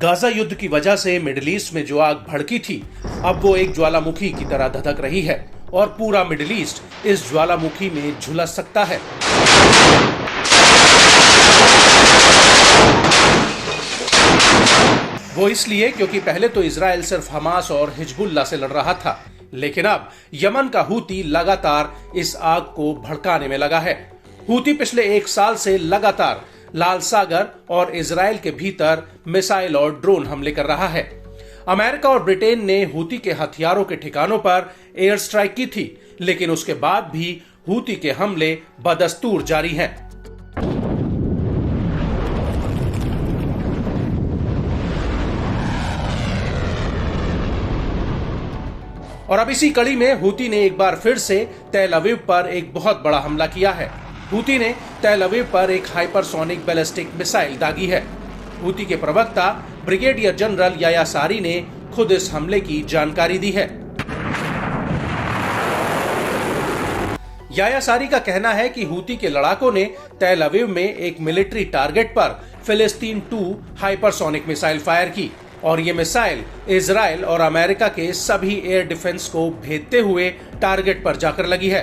Gaza युद्ध की वजह से मिडिल ईस्ट में जो आग भड़की थी, अब वो एक ज्वालामुखी की तरह धधक रही है और पूरा मिडिल ईस्ट इस ज्वालामुखी में झुलस सकता है। वो इसलिए क्योंकि पहले तो इजराइल सिर्फ हमास और हिजबुल्लाह से लड़ रहा था, लेकिन अब यमन का हूती लगातार इस आग को भड़काने में लगा है। हूती पिछले एक साल से लगातार लाल सागर और इजराइल के भीतर मिसाइल और ड्रोन हमले कर रहा है। अमेरिका और ब्रिटेन ने हूती के हथियारों के ठिकानों पर एयर स्ट्राइक की थी, लेकिन उसके बाद भी हूती के हमले बदस्तूर जारी हैं। और अब इसी कड़ी में हूती ने एक बार फिर से तेल अवीव पर एक बहुत बड़ा हमला किया है। हूती ने तेल अवीव पर एक हाइपरसोनिक बैलिस्टिक मिसाइल दागी है। हूती के प्रवक्ता ब्रिगेडियर जनरल याया सारी ने खुद इस हमले की जानकारी दी है। याया सारी का कहना है कि हूती के लड़ाकों ने तेल अवीव में एक मिलिट्री टारगेट पर फिलिस्तीन 2 हाइपरसोनिक मिसाइल फायर की और ये मिसाइल इजराइल और अमेरिका के सभी एयर डिफेंस को भेदते हुए टारगेट पर जाकर लगी है।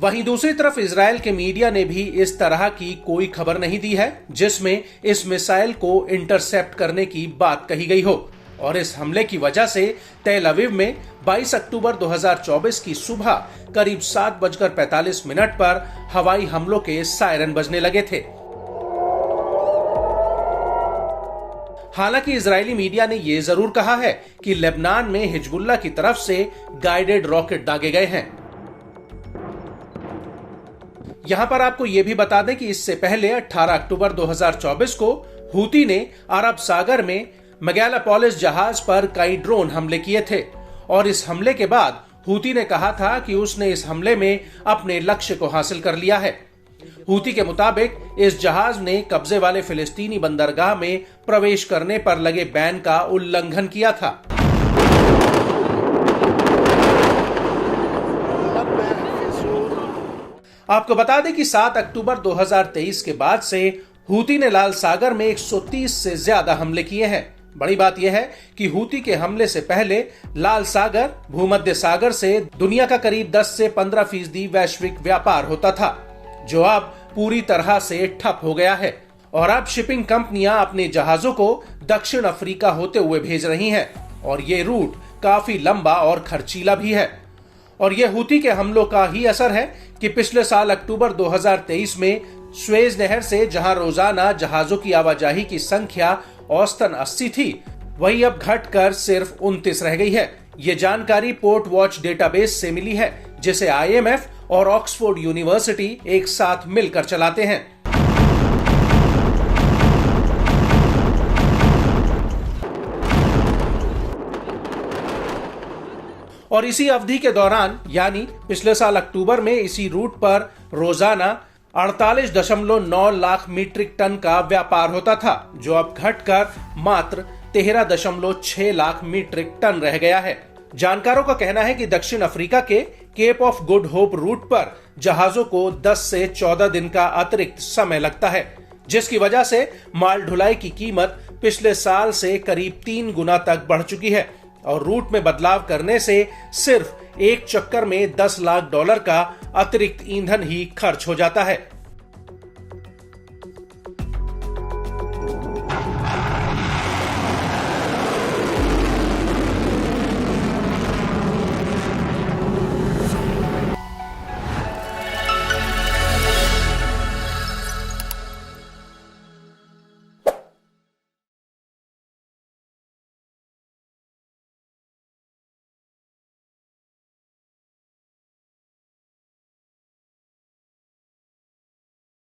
वहीं दूसरी तरफ इजराइल के मीडिया ने भी इस तरह की कोई खबर नहीं दी है जिसमें इस मिसाइल को इंटरसेप्ट करने की बात कही गई हो। और इस हमले की वजह से तेल अवीव में 22 अक्टूबर 2024 की सुबह करीब 7:45 पर हवाई हमलों के सायरन बजने लगे थे। हालांकि इजरायली मीडिया ने यह जरूर कहा है कि लेबनान में हिजबुल्लाह की तरफ से गाइडेड रॉकेट दागे गए हैं। यहां पर आपको यह भी बता दें कि इससे पहले 18 अक्टूबर 2024 को हूती ने अरब सागर में मैगालापोलिस जहाज पर कई ड्रोन हमले किए थे और इस हमले के बाद हूती ने कहा था कि उसने इस हमले में अपने लक्ष्य को हासिल कर लिया है। हूती के मुताबिक इस जहाज ने कब्जे वाले फिलिस्तीनी बंदरगाह में प्रवेश करने पर लगे बैन का उल्लंघन किया था। आपको बता दें कि 7 अक्टूबर 2023 के बाद से हूती ने लाल सागर में 130 से ज्यादा हमले किए हैं। बड़ी बात यह है कि हूती के हमले से पहले लाल सागर भूमध्य सागर से दुनिया का करीब 10 से 15% वैश्विक व्यापार होता था, जो अब पूरी तरह से ठप हो गया है। और अब शिपिंग कंपनियां अपने जहाजों को दक्षिण अफ्रीका होते हुए भेज रही हैं और ये रूट काफी लंबा और खर्चीला भी है। और यह हूती के हमलों का ही असर है कि पिछले साल अक्टूबर 2023 में स्वेज नहर से जहां रोजाना जहाजों की आवाजाही की संख्या औसतन 80 थी, वही अब घटकर सिर्फ 29 रह गई है। ये जानकारी पोर्ट वॉच डेटाबेस से मिली है, जिसे IMF और ऑक्सफोर्ड यूनिवर्सिटी एक साथ मिलकर चलाते हैं। और इसी अवधि के दौरान यानी पिछले साल अक्टूबर में इसी रूट पर रोजाना 48.9 लाख मीट्रिक टन का व्यापार होता था, जो अब घटकर मात्र 13.6 लाख मीट्रिक टन रह गया है। जानकारों का कहना है कि दक्षिण अफ्रीका के Cape of Good Hope route पर जहाजों को 10 से 14 दिन का अतिरिक्त समय लगता है, जिसकी वजह से माल ढुलाई की कीमत पिछले साल से करीब 3 गुना तक बढ़ चुकी है और रूट में बदलाव करने से सिर्फ एक चक्कर में $10 लाख का अतिरिक्त ईंधन ही खर्च हो जाता है।